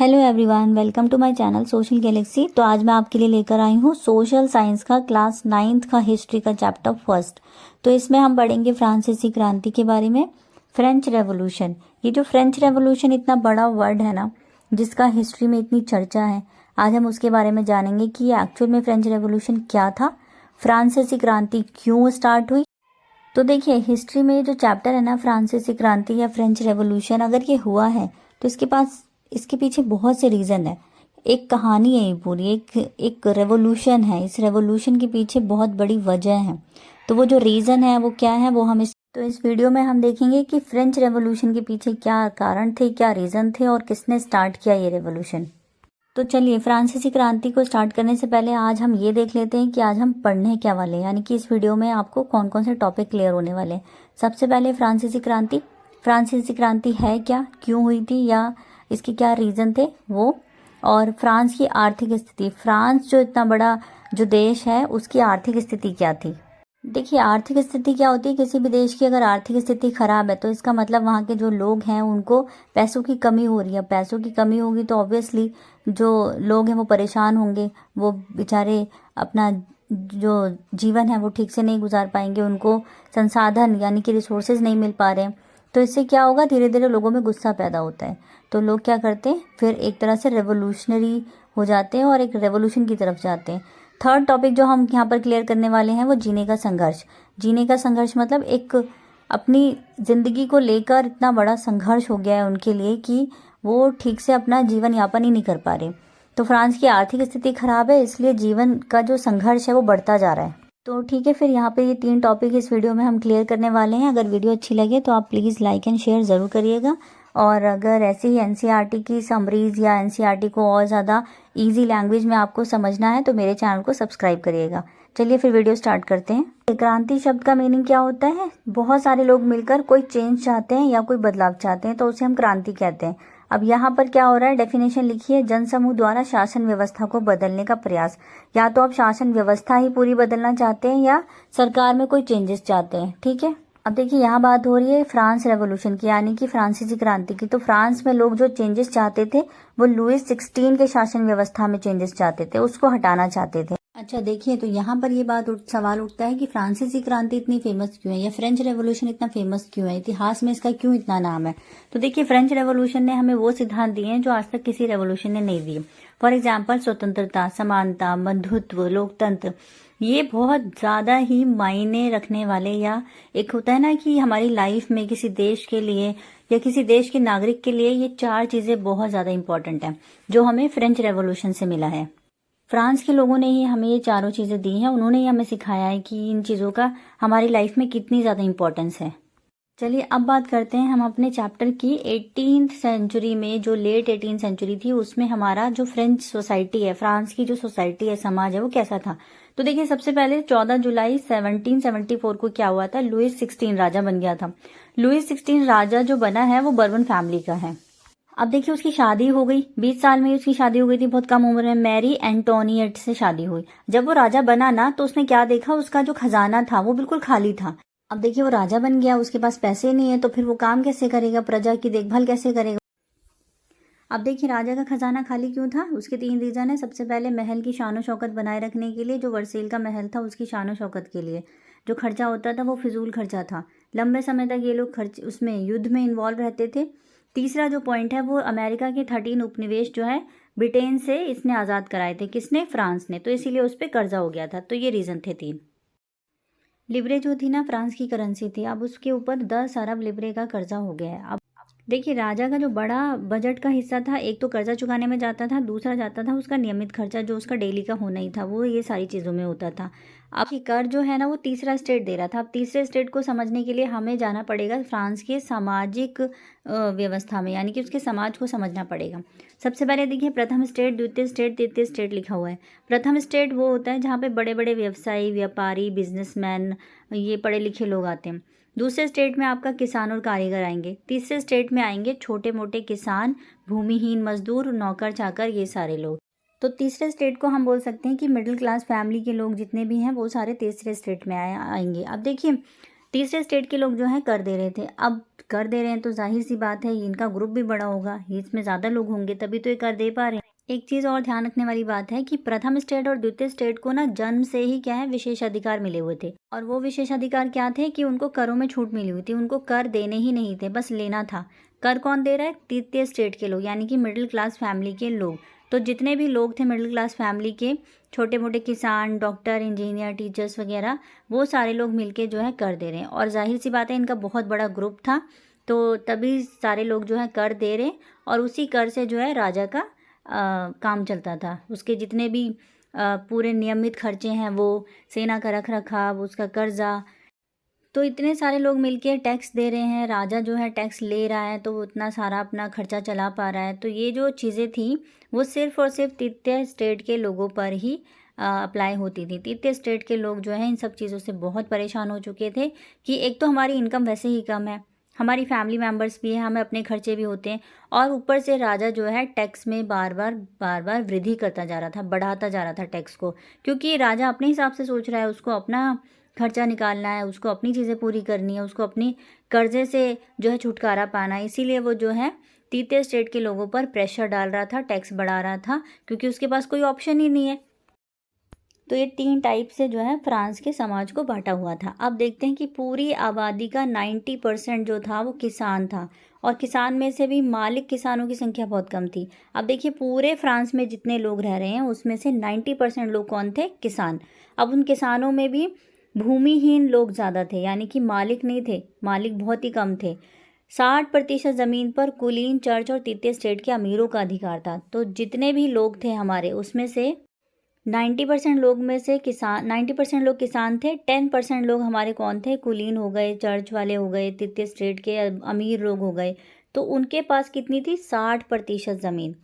Hello everyone, welcome to my channel social galaxy. तो आज मैं आपके लिए लेकर आई हूँ सोशल साइंस का क्लास 9th का हिस्ट्री का चैप्टर फर्स्ट। तो इसमें हम पढ़ेंगे फ्रांसीसी क्रांति के बारे में, फ्रेंच रेवोल्यूशन। ये जो फ्रेंच रेवोल्यूशन इतना बड़ा वर्ड है ना, जिसका हिस्ट्री में इतनी चर्चा है, आज हम उसके बारे में जानेंगे कि ये एक्चुअल में फ्रेंच रेवोल्यूशन क्या था, फ्रांसीसी क्रांति क्यों स्टार्ट हुई। तो देखिए, हिस्ट्री में ये जो चैप्टर है ना, फ्रांसीसी क्रांति या फ्रेंच रेवोल्यूशन, अगर ये हुआ है तो इसके पीछे बहुत से रीज़न है। एक कहानी है ये पूरी, एक रेवोल्यूशन है। इस रेवोल्यूशन के पीछे बहुत बड़ी वजह है। तो वो जो रीज़न है वो क्या है, वो हम इस वीडियो में हम देखेंगे कि फ्रेंच रेवोल्यूशन के पीछे क्या कारण थे, क्या रीज़न थे और किसने स्टार्ट किया ये रेवोल्यूशन। तो चलिए, फ्रांसीसी क्रांति को स्टार्ट करने से पहले आज हम ये देख लेते हैं कि आज हम पढ़ने क्या वाले हैं, यानी कि इस वीडियो में आपको कौन कौन से टॉपिक क्लियर होने वाले हैं। सबसे पहले फ्रांसीसी क्रांति है क्या, क्यों हुई थी, या इसके क्या रीज़न थे वो, और फ्रांस की आर्थिक स्थिति, फ्रांस जो इतना बड़ा जो देश है उसकी आर्थिक स्थिति क्या थी। देखिए, आर्थिक स्थिति क्या होती है, किसी भी देश की अगर आर्थिक स्थिति खराब है तो इसका मतलब वहाँ के जो लोग हैं उनको पैसों की कमी हो रही है। पैसों की कमी होगी तो ऑब्वियसली जो लोग हैं वो परेशान होंगे, वो बेचारे अपना जो जीवन है वो ठीक से नहीं गुजार पाएंगे, उनको संसाधन यानी कि रिसोर्सेज नहीं मिल पा रहे हैं। तो इससे क्या होगा, धीरे धीरे लोगों में गुस्सा पैदा होता है। तो लोग क्या करते हैं, फिर एक तरह से रेवोल्यूशनरी हो जाते हैं और एक रेवोल्यूशन की तरफ जाते हैं। थर्ड टॉपिक जो हम यहाँ पर क्लियर करने वाले हैं वो जीने का संघर्ष। जीने का संघर्ष मतलब एक अपनी ज़िंदगी को लेकर इतना बड़ा संघर्ष हो गया है उनके लिए कि वो ठीक से अपना जीवन यापन ही नहीं कर पा रहे। तो फ्रांस की आर्थिक स्थिति खराब है, इसलिए जीवन का जो संघर्ष है वो बढ़ता जा रहा है। तो ठीक है, फिर यहाँ पे ये 3 टॉपिक इस वीडियो में हम क्लियर करने वाले हैं। अगर वीडियो अच्छी लगे तो आप प्लीज़ लाइक एंड शेयर ज़रूर करिएगा। और अगर ऐसे ही एनसीईआरटी की समरीज या एनसीईआरटी को और ज़्यादा इजी लैंग्वेज में आपको समझना है तो मेरे चैनल को सब्सक्राइब करिएगा। चलिए फिर वीडियो स्टार्ट करते हैं। क्रांति शब्द का मीनिंग क्या होता है, बहुत सारे लोग मिलकर कोई चेंज चाहते हैं या कोई बदलाव चाहते हैं तो उसे हम क्रांति कहते हैं। अब यहाँ पर क्या हो रहा है, डेफिनेशन लिखिए, जनसमूह द्वारा शासन व्यवस्था को बदलने का प्रयास। या तो आप शासन व्यवस्था ही पूरी बदलना चाहते हैं या सरकार में कोई चेंजेस चाहते हैं। ठीक है, अब देखिए यहाँ बात हो रही है फ्रांस रेवोल्यूशन की, यानी कि फ्रांसीसी क्रांति की। तो फ्रांस में लोग जो चेंजेस चाहते थे वो लुईस 16 के शासन व्यवस्था में चेंजेस चाहते थे, उसको हटाना चाहते थे। अच्छा देखिए, तो यहाँ पर ये सवाल उठता है कि फ्रांसीसी क्रांति इतनी फेमस क्यों है, या फ्रेंच रेवोल्यूशन इतना फेमस क्यों है, इतिहास में इसका क्यों इतना नाम है। तो देखिए, फ्रेंच रेवोल्यूशन ने हमें वो सिद्धांत दिए हैं जो आज तक किसी रेवोल्यूशन ने नहीं दिए। फॉर एग्जाम्पल, स्वतंत्रता, समानता, बंधुत्व, लोकतंत्र, ये बहुत ज़्यादा ही मायने रखने वाले, या एक होता है ना कि हमारी लाइफ में किसी देश के लिए या किसी देश के नागरिक के लिए ये 4 चीज़ें बहुत ज़्यादा इंपॉर्टेंट हैं जो हमें फ्रेंच रेवोल्यूशन से मिला है। फ्रांस के लोगों ने ही हमें ये चारों चीज़ें दी हैं, उन्होंने ही हमें सिखाया है कि इन चीज़ों का हमारी लाइफ में कितनी ज़्यादा इंपॉर्टेंस है। चलिए अब बात करते हैं हम अपने चैप्टर की। 18th सेंचुरी में, जो लेट 18th सेंचुरी थी, उसमें हमारा जो फ्रेंच सोसाइटी है, फ्रांस की जो सोसाइटी है, समाज है, वो कैसा था। तो देखिए, सबसे पहले 14 जुलाई 1774 को क्या हुआ था, लुईस 16 राजा बन गया था। लुईस 16 राजा जो बना है वो बर्बन फैमिली का है। अब देखिए, उसकी शादी हो गई, 20 साल में उसकी शादी हो गई थी, बहुत कम उम्र में मैरी एंटोनिएट से शादी हुई। जब वो राजा बना ना तो उसने क्या देखा, उसका जो खजाना था वो बिल्कुल खाली था। अब देखिए, वो राजा बन गया, उसके पास पैसे नहीं है, तो फिर वो काम कैसे करेगा, प्रजा की देखभाल कैसे करेगा। अब देखिए, राजा का खजाना खाली क्यों था, उसके 3 रीजन है। सबसे पहले, महल की शानो शौकत बनाए रखने के लिए, जो वर्सेल का महल था उसकी शानो शौकत के लिए जो खर्चा होता था वो फिजूल खर्चा था। लंबे समय तक ये लोग खर्च उसमें युद्ध में इन्वॉल्व रहते थे। तीसरा जो पॉइंट है वो अमेरिका के 13 उपनिवेश जो है ब्रिटेन से इसने आज़ाद कराए थे, किसने, फ्रांस ने, तो इसीलिए उस पर कर्जा हो गया था। तो ये रीज़न थे 3। लिब्रे जो थी ना, फ्रांस की करेंसी थी, अब उसके ऊपर 10 अरब लिब्रे का कर्जा हो गया है। अब देखिए, राजा का जो बड़ा बजट का हिस्सा था, एक तो कर्जा चुकाने में जाता था, दूसरा जाता था उसका नियमित खर्चा जो उसका डेली का होना ही था, वो ये सारी चीज़ों में होता था। अब ये कर जो है ना वो तीसरा स्टेट दे रहा था। अब तीसरे स्टेट को समझने के लिए हमें जाना पड़ेगा फ्रांस के सामाजिक व्यवस्था में, यानी कि उसके समाज को समझना पड़ेगा। सबसे पहले देखिए, प्रथम स्टेट, द्वितीय स्टेट, तृतीय स्टेट लिखा हुआ है। प्रथम स्टेट वो होता है जहाँ पे बड़े बड़े व्यवसायी, व्यापारी, बिजनेसमैन, ये पढ़े लिखे लोग आते हैं। दूसरे स्टेट में आपका किसान और कारीगर आएंगे। तीसरे स्टेट में आएंगे छोटे मोटे किसान, भूमिहीन मजदूर, नौकर चाकर, ये सारे लोग। तो तीसरे स्टेट को हम बोल सकते हैं कि मिडिल क्लास फैमिली के लोग जितने भी हैं वो सारे तीसरे स्टेट में आएंगे। अब देखिए, तीसरे स्टेट के लोग जो हैं कर दे रहे थे। अब कर दे रहे हैं तो जाहिर सी बात है इनका ग्रुप भी बड़ा होगा, इसमें ज़्यादा लोग होंगे तभी तो ये कर दे पा रहे हैं। एक चीज़ और ध्यान रखने वाली बात है कि प्रथम स्टेट और द्वितीय स्टेट को ना जन्म से ही क्या है विशेष अधिकार मिले हुए थे, और वो विशेष अधिकार क्या थे कि उनको करों में छूट मिली हुई थी, उनको कर देने ही नहीं थे, बस लेना था। कर कौन दे रहा है? तृतीय स्टेट के लोग, यानी कि मिडिल क्लास फैमिली के लोग। तो जितने भी लोग थे मिडिल क्लास फैमिली के, छोटे मोटे किसान, डॉक्टर, इंजीनियर, टीचर्स वगैरह, वो सारे लोग मिलके जो है कर दे रहे हैं। और जाहिर सी बात है इनका बहुत बड़ा ग्रुप था, तो तभी सारे लोग जो है कर दे रहे, और उसी कर से जो है राजा का काम चलता था। उसके जितने भी पूरे नियमित खर्चे हैं, वो सेना का रख रखाव, उसका कर्जा, तो इतने सारे लोग मिलके टैक्स दे रहे हैं, राजा जो है टैक्स ले रहा है, तो वो इतना सारा अपना खर्चा चला पा रहा है। तो ये जो चीज़ें थी वो सिर्फ और सिर्फ तृतीय स्टेट के लोगों पर ही अप्लाई होती थी। तृतीय स्टेट के लोग जो है इन सब चीज़ों से बहुत परेशान हो चुके थे कि एक तो हमारी इनकम वैसे ही कम है, हमारी फैमिली मेम्बर्स भी हैं, हमें अपने खर्चे भी होते हैं, और ऊपर से राजा जो है टैक्स में बार बार वृद्धि करता जा रहा था, बढ़ाता जा रहा था टैक्स को, क्योंकि राजा अपने हिसाब से सोच रहा है, उसको अपना खर्चा निकालना है, उसको अपनी चीज़ें पूरी करनी है, उसको अपनी कर्जे से जो है छुटकारा पाना है। इसीलिए वो जो है तृतीय स्टेट के लोगों पर प्रेशर डाल रहा था, टैक्स बढ़ा रहा था, क्योंकि उसके पास कोई ऑप्शन ही नहीं है। तो ये 3 टाइप से जो है फ्रांस के समाज को बांटा हुआ था। अब देखते हैं कि पूरी आबादी का 90% जो था वो किसान था, और किसान में से भी मालिक किसानों की संख्या बहुत कम थी। अब देखिए पूरे फ्रांस में जितने लोग रह रहे हैं उसमें से 90% लोग कौन थे? किसान। अब उन किसानों में भी भूमिहीन लोग ज़्यादा थे, यानी कि मालिक नहीं थे, मालिक बहुत ही कम थे। 60% ज़मीन पर कुलीन, चर्च और तृतीय स्टेट के अमीरों का अधिकार था। तो जितने भी लोग थे हमारे, उसमें से 90% लोग में से किसान, 90% लोग किसान थे, 10% लोग हमारे कौन थे? कुलीन हो गए, चर्च वाले हो गए, तृतीय स्टेट के अमीर लोग हो गए। तो उनके पास कितनी थी? 60% ज़मीन।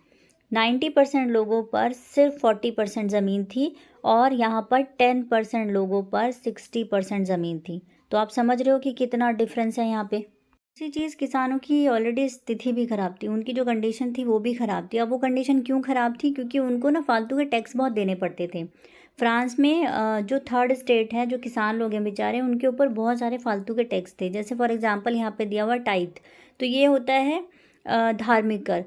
90% लोगों पर सिर्फ 40% ज़मीन थी, और यहाँ पर 10% लोगों पर 60% ज़मीन थी। तो आप समझ रहे हो कि कितना डिफरेंस है यहाँ पे। दूसरी चीज़, किसानों की ऑलरेडी स्थिति भी ख़राब थी, उनकी जो कंडीशन थी वो भी ख़राब थी। अब वो कंडीशन क्यों ख़राब थी? क्योंकि उनको ना फालतू के टैक्स बहुत देने पड़ते थे। फ्रांस में जो थर्ड स्टेट है, जो किसान लोग हैं बेचारे, उनके ऊपर बहुत सारे फालतू के टैक्स थे। जैसे फॉर एग्जांपल यहाँ पे दिया हुआ टाइथ, तो ये होता है धार्मिक कर,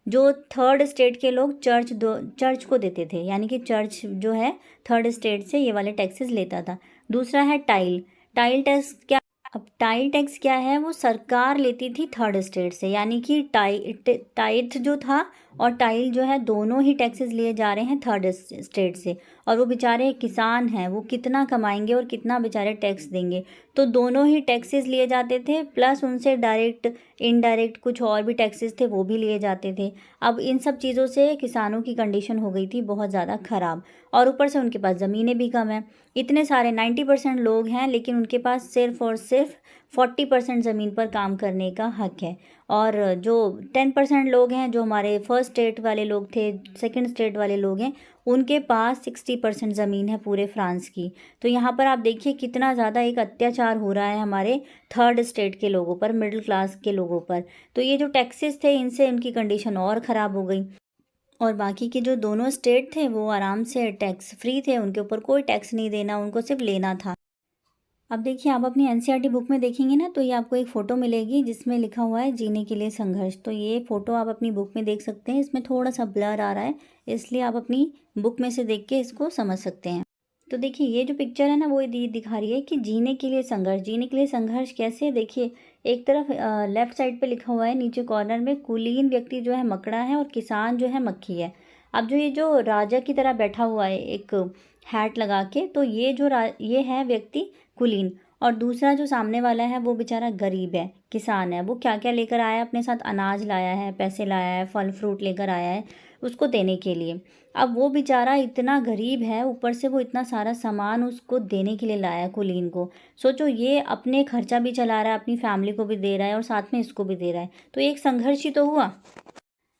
जो थर्ड स्टेट के लोग चर्च को देते थे, यानी कि चर्च जो है थर्ड स्टेट से ये वाले टैक्सेस लेता था। दूसरा है टाइल टैक्स। क्या? अब टाइल टैक्स क्या है? वो सरकार लेती थी थर्ड स्टेट से, यानी कि टाइथ जो था और टाइल जो है, दोनों ही टैक्सेस लिए जा रहे हैं थर्ड स्टेट से, और वो बेचारे किसान हैं, वो कितना कमाएंगे और कितना बेचारे टैक्स देंगे। तो दोनों ही टैक्सेस लिए जाते थे, प्लस उनसे डायरेक्ट इनडायरेक्ट कुछ और भी टैक्सेस थे वो भी लिए जाते थे। अब इन सब चीज़ों से किसानों की कंडीशन हो गई थी बहुत ज़्यादा ख़राब, और ऊपर से उनके पास ज़मीनें भी कम हैं। इतने सारे 90% लोग हैं, लेकिन उनके पास सिर्फ और सिर्फ 40% ज़मीन पर काम करने का हक है, और जो 10% लोग हैं, जो हमारे फर्स्ट स्टेट वाले लोग थे, सेकंड स्टेट वाले लोग हैं, उनके पास 60% ज़मीन है पूरे फ्रांस की। तो यहाँ पर आप देखिए कितना ज़्यादा एक अत्याचार हो रहा है हमारे थर्ड स्टेट के लोगों पर, मिडिल क्लास के लोगों पर। तो ये जो टैक्सेस थे, इनसे उनकी कंडीशन और ख़राब हो गई, और बाकी के जो दोनों स्टेट थे वो आराम से टैक्स फ्री थे, उनके ऊपर कोई टैक्स नहीं देना, उनको सिर्फ लेना था। अब देखिए आप अपनी एनसीईआरटी बुक में देखेंगे ना, तो ये आपको एक फ़ोटो मिलेगी जिसमें लिखा हुआ है जीने के लिए संघर्ष। तो ये फ़ोटो आप अपनी बुक में देख सकते हैं, इसमें थोड़ा सा ब्लर आ रहा है, इसलिए आप अपनी बुक में से देख के इसको समझ सकते हैं। तो देखिए ये जो पिक्चर है ना, वो ये दिखा रही है कि जीने के लिए संघर्ष। जीने के लिए संघर्ष कैसे? देखिए एक तरफ लेफ्ट साइड पे लिखा हुआ है, नीचे कॉर्नर में, कुलीन व्यक्ति जो है मकड़ा है और किसान जो है मक्खी है। अब ये जो राजा की तरह बैठा हुआ है एक हैट लगा के, तो ये जो ये है व्यक्ति कुलीन, और दूसरा जो सामने वाला है वो बेचारा गरीब है, किसान है। वो क्या क्या लेकर आया है अपने साथ? अनाज लाया है, पैसे लाया है, फल फ्रूट लेकर आया है उसको देने के लिए। अब वो बेचारा इतना गरीब है, ऊपर से वो इतना सारा सामान उसको देने के लिए लाया है कुलीन को। सोचो, ये अपने खर्चा भी चला रहा है, अपनी फैमिली को भी दे रहा है, और साथ में इसको भी दे रहा है, तो एक संघर्ष ही तो हुआ।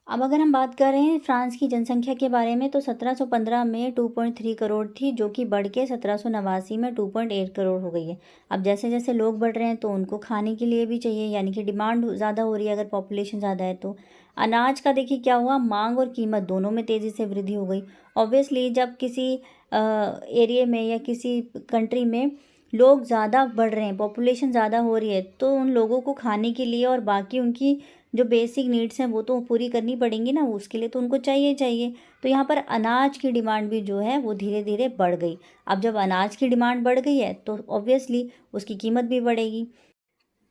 अब अगर हम बात कर रहे हैं फ्रांस की जनसंख्या के बारे में, तो 1715 में 2.3 करोड़ थी, जो कि बढ़ के 1789 में 2.8 करोड़ हो गई है। अब जैसे जैसे लोग बढ़ रहे हैं तो उनको खाने के लिए भी चाहिए, यानी कि डिमांड ज़्यादा हो रही है अगर पॉपुलेशन ज़्यादा है तो। अनाज का देखिए क्या हुआ, मांग और कीमत दोनों में तेज़ी से वृद्धि हो गई। ऑब्वियसली जब किसी एरिया में या किसी कंट्री में लोग ज़्यादा बढ़ रहे हैं, पॉपुलेशन ज़्यादा हो रही है, तो उन लोगों को खाने के लिए और बाकी उनकी जो बेसिक नीड्स हैं वो तो पूरी करनी पड़ेंगी ना, उसके लिए तो उनको चाहिए चाहिए। तो यहाँ पर अनाज की डिमांड भी जो है वो धीरे धीरे बढ़ गई। अब जब अनाज की डिमांड बढ़ गई है तो ऑब्वियसली उसकी कीमत भी बढ़ेगी।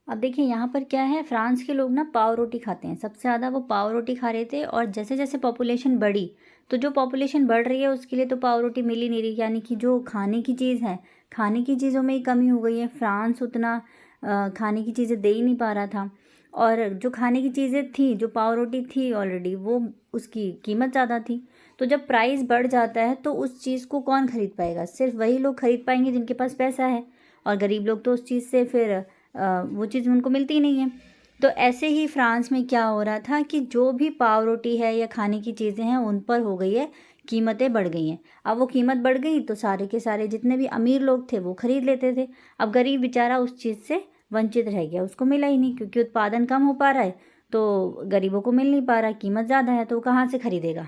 अब देखिए यहाँ पर क्या है, फ्रांस के लोग ना पाव रोटी खाते हैं, सबसे ज़्यादा वो पाव रोटी खा रहे थे। और जैसे जैसे पॉपुलेशन बढ़ी, तो जो पॉपुलेशन बढ़ रही है उसके लिए तो पाव रोटी मिल ही नहीं रही, यानी कि जो खाने की चीज़ है, खाने की चीज़ों में ही कमी हो गई है। फ्रांस उतना खाने की चीज़ें दे ही नहीं पा रहा था, और जो खाने की चीज़ें थी, जो पाव रोटी थी ऑलरेडी, वो उसकी कीमत ज़्यादा थी। तो जब प्राइस बढ़ जाता है तो उस चीज़ को कौन खरीद पाएगा? सिर्फ वही लोग खरीद पाएंगे जिनके पास पैसा है, और गरीब लोग तो उस चीज़ से फिर वो चीज़ उनको मिलती नहीं है। तो ऐसे ही फ्रांस में क्या हो रहा था कि जो भी पाव रोटी है या खाने की चीज़ें हैं उन पर हो गई है, कीमतें बढ़ गई हैं। अब वो कीमत बढ़ गई तो सारे के सारे जितने भी अमीर लोग थे वो खरीद लेते थे। अब गरीब बेचारा उस चीज़ से वंचित रह गया, उसको मिला ही नहीं, क्योंकि उत्पादन कम हो पा रहा है तो गरीबों को मिल नहीं पा रहा, कीमत ज़्यादा है, तो वो कहाँ से खरीदेगा।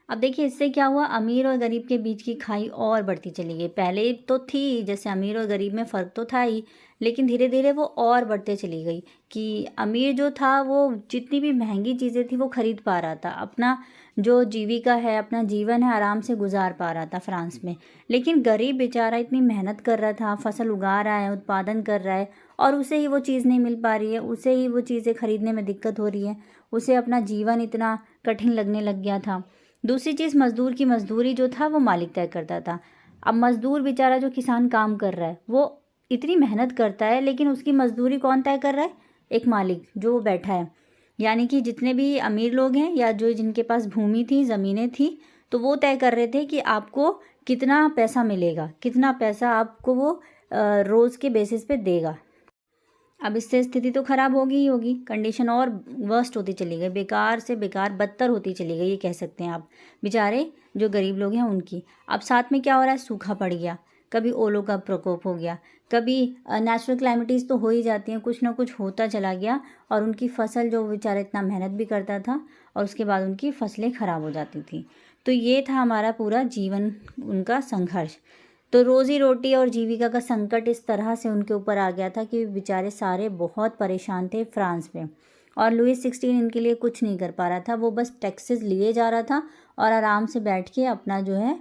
अब देखिए इससे क्या हुआ, अमीर और गरीब के बीच की खाई और बढ़ती चली गई। पहले तो थी, जैसे अमीर और गरीब में फ़र्क तो था ही, लेकिन धीरे धीरे वो और बढ़ते चली गई कि अमीर जो था वो जितनी भी महंगी चीज़ें थी वो खरीद पा रहा था, अपना जो जीविका है, अपना जीवन है, आराम से गुजार पा रहा था फ्रांस में। लेकिन गरीब बेचारा इतनी मेहनत कर रहा था, फसल उगा रहा है, उत्पादन कर रहा है, और उसे ही वो चीज़ नहीं मिल पा रही है, उसे ही वो चीज़ें खरीदने में दिक्कत हो रही है, उसे अपना जीवन इतना कठिन लगने लग गया था। दूसरी चीज़, मज़दूर की मज़दूरी जो था वो मालिक तय करता था। अब मज़दूर बेचारा जो किसान काम कर रहा है वो इतनी मेहनत करता है, लेकिन उसकी मज़दूरी कौन तय कर रहा है? एक मालिक जो बैठा है। यानी कि जितने भी अमीर लोग हैं या जो जिनके पास भूमि थी, ज़मीनें थी, तो वो तय कर रहे थे कि आपको कितना पैसा मिलेगा, कितना पैसा आपको वो रोज़ के बेसिस पे देगा। अब इससे स्थिति तो ख़राब होगी ही होगी, कंडीशन और वर्स्ट होती चली गई, बेकार से बेकार बदतर होती चली गई, ये कह सकते हैं आप, बेचारे जो गरीब लोग हैं उनकी। अब साथ में क्या हो रहा है, सूखा पड़ गया, कभी ओलों का प्रकोप हो गया, कभी नेचुरल क्लाइमिटीज़ तो हो ही जाती हैं, कुछ ना कुछ होता चला गया, और उनकी फसल जो बेचारा इतना मेहनत भी करता था और उसके बाद उनकी फसलें ख़राब हो जाती थी। तो ये था हमारा पूरा जीवन, उनका संघर्ष। तो रोज़ी रोटी और जीविका का संकट इस तरह से उनके ऊपर आ गया था कि बेचारे सारे बहुत परेशान थे फ्रांस में। और लुईस 16 इनके लिए कुछ नहीं कर पा रहा था, वो बस टैक्सेस लिए जा रहा था और आराम से बैठ के अपना जो है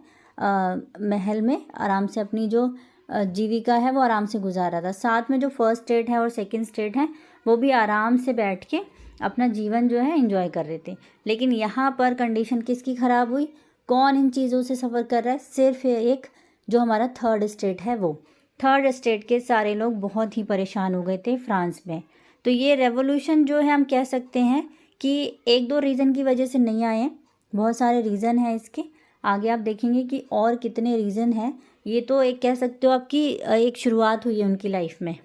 महल में आराम से अपनी जो जीविका है वो आराम से गुजार रहा था। साथ में जो फर्स्ट स्टेट है और सेकंड स्टेट है वो भी आराम से बैठ के अपना जीवन जो है एंजॉय कर रहे थे। लेकिन यहाँ पर कंडीशन किसकी ख़राब हुई? कौन इन चीज़ों से सफ़र कर रहा है? सिर्फ एक जो हमारा थर्ड स्टेट है वो। थर्ड स्टेट के सारे लोग बहुत ही परेशान हो गए थे फ्रांस में। तो ये रेवोल्यूशन जो है हम कह सकते हैं कि एक दो रीज़न की वजह से नहीं आए, बहुत सारे रीज़न हैं इसके, आगे आप देखेंगे कि और कितने रीज़न हैं। ये तो एक कह सकते हो आपकी एक शुरुआत हुई है उनकी लाइफ में।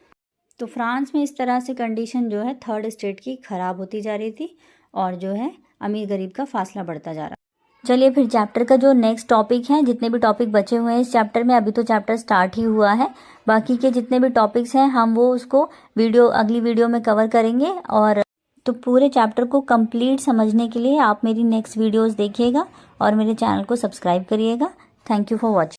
तो फ्रांस में इस तरह से कंडीशन जो है थर्ड स्टेट की ख़राब होती जा रही थी, और जो है अमीर गरीब का फासला बढ़ता जा रहा। चलिए फिर चैप्टर का जो नेक्स्ट टॉपिक है, जितने भी टॉपिक बचे हुए हैं इस चैप्टर में, अभी तो चैप्टर स्टार्ट ही हुआ है, बाकी के जितने भी टॉपिक्स हैं हम वो उसको अगली वीडियो में कवर करेंगे। और तो पूरे चैप्टर को कंप्लीट समझने के लिए आप मेरी नेक्स्ट वीडियोस देखिएगा और मेरे चैनल को सब्सक्राइब करिएगा। Thank you for watching.